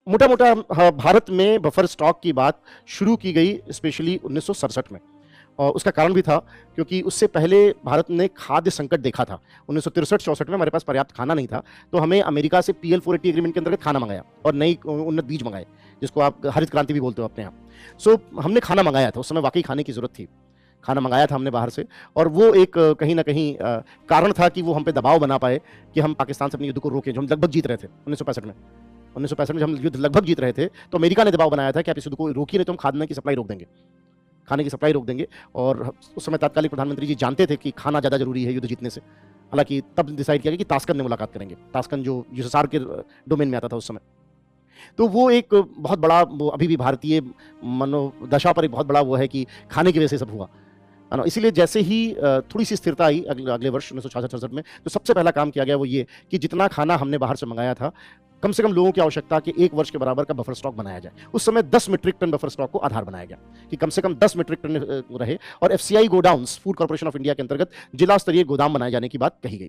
मोटा मोटा हाँ, भारत में बफर स्टॉक की बात शुरू की गई स्पेशली 1967 में। और उसका कारण भी था क्योंकि उससे पहले भारत ने खाद्य संकट देखा था। 1963-64 में हमारे पास पर्याप्त खाना नहीं था, तो हमें अमेरिका से पीएल 480 एग्रीमेंट के अंतर्गत खाना मंगाया और नई उन्नत बीज मंगाए, जिसको आप हरित क्रांति भी बोलते हो अपने यहाँ। सो हमने खाना मंगाया था, उस समय वाकई खाने की जरूरत थी। खाना मंगाया था हमने बाहर से, और वो एक कहीं न कहीं कारण था कि वो हम पे दबाव बना पाए कि हम पाकिस्तान से अपने युद्ध को रोकें, जो हम लगभग जीत रहे थे 1965 में। 1965 में जब हम युद्ध लगभग जीत रहे थे, तो अमेरिका ने दबाव बनाया था कि आप इस युद्ध को रोकिए, नहीं तो हम खाने की सप्लाई रोक देंगे। खाने की सप्लाई रोक देंगे। और उस समय तत्कालीन प्रधानमंत्री जी जानते थे कि खाना ज़्यादा ज़रूरी है युद्ध जीतने से। हालाँकि तब डिसाइड किया गया कि ताशकंद में मुलाकात करेंगे। ताशकंद जो यूएसएसआर के डोमेन में आता था उस समय। तो वो एक बहुत बड़ा, वो अभी भी भारतीय मनोदशा पर एक बहुत बड़ा वो है कि खाने की वजह से सब हुआ। है ना? इसीलिए जैसे ही थोड़ी-सी स्थिरता आई अगले अगले वर्ष 1966-67 में, तो सबसे पहला काम किया गया वो ये कि जितना खाना हमने बाहर से मँगाया था, कम से कम लोगों की आवश्यकता के 1 वर्ष के बराबर का बफर स्टॉक बनाया जाए। उस समय 10 मीट्रिक टन बफर स्टॉक को आधार बनाया गया कि कम से कम 10 मीट्रिक टन रहे, और FCI godowns, food corporation of India के अंतर्गत जिला स्तरीय गोदाम बनाए जाने की बात कही गई।